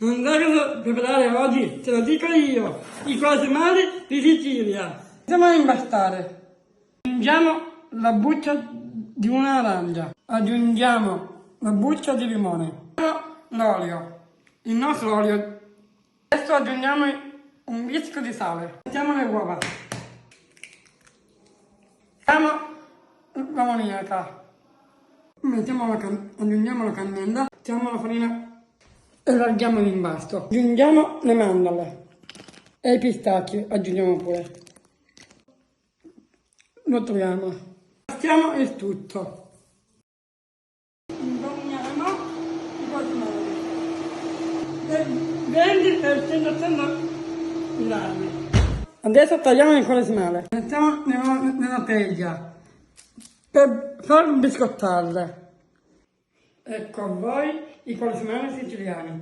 Non devo preparare oggi, te lo dico io, i quasimali di Sicilia. Andiamo a impastare. Aggiungiamo la buccia di un'arancia. Aggiungiamo la buccia di limone. L'olio. Il nostro olio. Adesso aggiungiamo un pizzico di sale. Mettiamo le uova. Mettiamo l'ammoniaca. Aggiungiamo la cannella. Mettiamo la farina. Allarghiamo l'impasto. Aggiungiamo le mandorle e i pistacchi, aggiungiamo pure. Rotoliamo. Pastiamo il tutto. Imponiamo i quasimali. 20-180 grammi. Adesso tagliamo il quasimale. Mettiamo nella teglia per far biscottarle. Ecco a voi i quasimali siciliani.